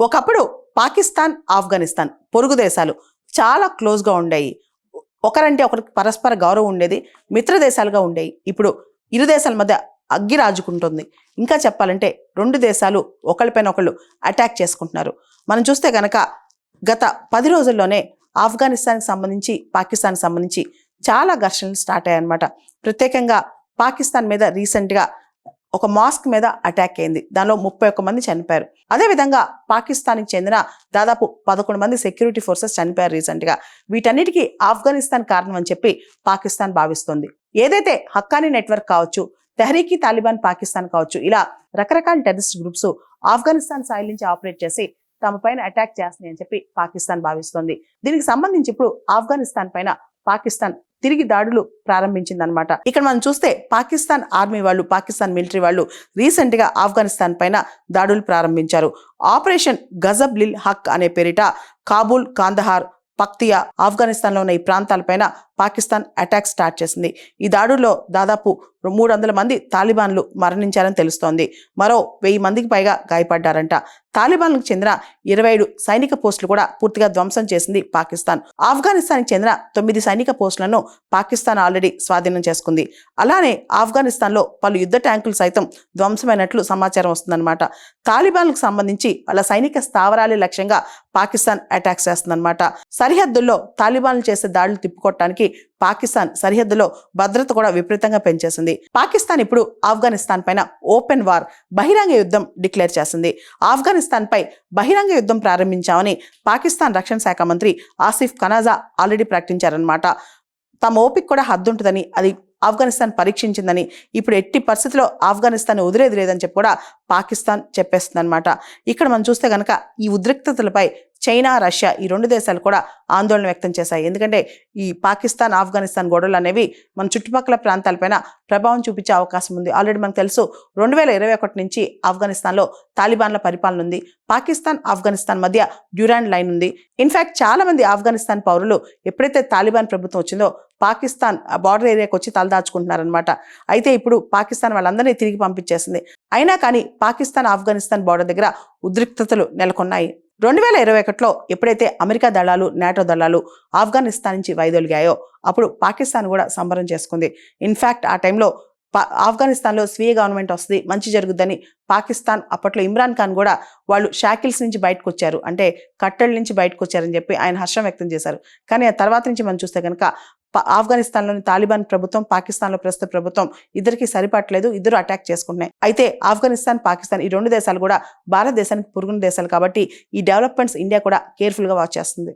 ఒకప్పుడు పాకిస్తాన్, ఆఫ్ఘనిస్తాన్ పొరుగు దేశాలు చాలా క్లోజ్గా ఉండేవి. ఒకరంటే ఒకరికి పరస్పర గౌరవం ఉండేది, మిత్ర దేశాలుగా ఉండేవి. ఇప్పుడు ఇరు దేశాల మధ్య అగ్గి రాజుకుంటుంది. ఇంకా చెప్పాలంటే రెండు దేశాలు ఒకళ్ళపైన ఒకళ్ళు అటాక్ చేసుకుంటున్నారు. మనం చూస్తే కనుక గత 10 రోజుల్లోనే ఆఫ్ఘనిస్తాన్కి సంబంధించి, పాకిస్తాన్కి సంబంధించి చాలా ఘర్షణలు స్టార్ట్ అయ్యాయన్నమాట. ప్రత్యేకంగా పాకిస్తాన్ మీద రీసెంట్గా ఒక మాస్క్ మీద అటాక్ అయింది. దానిలో 31 మంది చనిపోయారు. అదేవిధంగా పాకిస్తాన్కి చెందిన దాదాపు 11 మంది సెక్యూరిటీ ఫోర్సెస్ చనిపోయారు రీసెంట్గా. వీటన్నిటికీ ఆఫ్ఘనిస్తాన్ కారణం అని చెప్పి పాకిస్తాన్ భావిస్తోంది. ఏదైతే హక్కానీ నెట్వర్క్ కావచ్చు, తెహ్రీకి తాలిబాన్ పాకిస్తాన్ కావచ్చు, ఇలా రకరకాల టెర్రరిస్ట్ గ్రూప్స్ ఆఫ్ఘనిస్తాన్ సాయిల్ నుంచి ఆపరేట్ చేసి తమ పైన అటాక్ చేస్తున్నాయి అని చెప్పి పాకిస్తాన్ భావిస్తోంది. దీనికి సంబంధించి ఇప్పుడు ఆఫ్ఘనిస్తాన్ పైన పాకిస్తాన్ తిరిగి దాడులు ప్రారంభించిందనమాట. ఇక్కడ మనం చూస్తే పాకిస్తాన్ ఆర్మీ వాళ్ళు, పాకిస్తాన్ మిలిటరీ వాళ్ళు రీసెంట్ గా ఆఫ్ఘనిస్తాన్ పైన దాడులు ప్రారంభించారు. ఆపరేషన్ గజబ్ లిల్ హక్ అనే పేరిట కాబూల్, కాందహార్, పక్తియా, ఆఫ్ఘనిస్తాన్లో ఉన్న ఈ ప్రాంతాలపైన పాకిస్తాన్ అటాక్ స్టార్ట్ చేసింది. ఈ దాడుల్లో దాదాపు 300 మంది తాలిబాన్లు మరణించారని తెలుస్తోంది. మరో 1000 మందికి పైగా గాయపడ్డారంట. తాలిబాన్లకు చెందిన 27 సైనిక పోస్టులు కూడా పూర్తిగా ధ్వంసం చేసింది పాకిస్తాన్. ఆఫ్ఘనిస్తాన్కి చెందిన 9 సైనిక పోస్టులను పాకిస్తాన్ ఆల్రెడీ స్వాధీనం చేసుకుంది. అలానే ఆఫ్ఘనిస్తాన్లో పలు యుద్ధ ట్యాంకులు సైతం ధ్వంసమైనట్లు సమాచారం వస్తుందన్నమాట. తాలిబాన్లకు సంబంధించి వాళ్ళ సైనిక స్థావరాలే లక్ష్యంగా పాకిస్తాన్ అటాక్స్ చేస్తుందన్నమాట. సరిహద్దుల్లో తాలిబాన్లు చేసే దాడులు తిప్పుకోవటానికి పాకిస్తాన్ సరిహద్దులో భద్రత కూడా విపరీతంగా పెంచేసింది. పాకిస్తాన్ ఇప్పుడు ఆఫ్ఘనిస్తాన్ పైన ఓపెన్ వార్, బహిరంగ యుద్ధం డిక్లేర్ చేసింది. ఆఫ్ఘనిస్తాన్ పై బహిరంగ యుద్ధం ప్రారంభించామని పాకిస్తాన్ రక్షణ శాఖ మంత్రి ఆసిఫ్ కనాజా ఆల్రెడీ ప్రకటించారనమాట. తమ ఓపిక కూడా హద్దుంటుందని, అది ఆఫ్ఘనిస్తాన్ పరీక్షించిందని, ఇప్పుడు ఎట్టి పరిస్థితిలో ఆఫ్ఘనిస్తాన్ వదిలేది లేదని చెప్పి కూడా పాకిస్తాన్ చెప్పేస్తుంది అనమాట. ఇక్కడ మనం చూస్తే కనుక ఈ ఉద్రిక్తతలపై చైనా, రష్యా ఈ రెండు దేశాలు కూడా ఆందోళన వ్యక్తం చేశాయి. ఎందుకంటే ఈ పాకిస్తాన్, ఆఫ్ఘనిస్తాన్ గొడవలు అనేవి మన చుట్టుపక్కల ప్రాంతాలపైన ప్రభావం చూపించే అవకాశం ఉంది. ఆల్రెడీ మనకు తెలుసు 2021 నుంచి ఆఫ్ఘనిస్తాన్లో తాలిబాన్ల పరిపాలన ఉంది. పాకిస్తాన్, ఆఫ్ఘనిస్తాన్ మధ్య డ్యూరాండ్ లైన్ ఉంది. ఇన్ఫాక్ట్ చాలా మంది ఆఫ్ఘనిస్తాన్ పౌరులు ఎప్పుడైతే తాలిబాన్ ప్రభుత్వం వచ్చిందో పాకిస్తాన్ బార్డర్ ఏరియాకి వచ్చి తలదాచుకుంటున్నారనమాట. అయితే ఇప్పుడు పాకిస్తాన్ వాళ్ళందరినీ తిరిగి పంపించేసింది. అయినా కానీ పాకిస్తాన్, ఆఫ్ఘనిస్తాన్ బార్డర్ దగ్గర ఉద్రిక్తతలు నెలకొన్నాయి. 2021లో ఎప్పుడైతే అమెరికా దళాలు, నాటో దళాలు ఆఫ్ఘనిస్తాన్ నుంచి వైదొలిగాయో అప్పుడు పాకిస్తాన్ కూడా సంబరం చేసుకుంది. ఇన్ఫాక్ట్ ఆ టైంలో ఆఫ్ఘనిస్తాన్లో స్వీయ గవర్నమెంట్ వస్తుంది, మంచి జరుగుద్దని పాకిస్తాన్ అప్పట్లో ఇమ్రాన్ ఖాన్ కూడా వాళ్ళు షాకిల్స్ నుంచి బయటకు వచ్చారు, అంటే కట్టెల నుంచి బయటకు వచ్చారని చెప్పి ఆయన హర్షం వ్యక్తం చేశారు. కానీ ఆ తర్వాత నుంచి మనం చూస్తే కనుక ఆఫ్ఘనిస్తాన్లోని తాలిబాన్ ప్రభుత్వం, పాకిస్తాన్లో ప్రస్తుత ప్రభుత్వం ఇద్దరికి సరిపట్లేదు, ఇద్దరు అటాక్ చేసుకుంటున్నాయి. అయితే ఆఫ్ఘనిస్తాన్, పాకిస్తాన్ ఈ రెండు దేశాలు కూడా భారతదేశానికి పొరుగున దేశాలు కాబట్టి ఈ డెవలప్మెంట్స్ ఇండియా కూడా కేర్ఫుల్గా వాచ్ చేస్తుంది.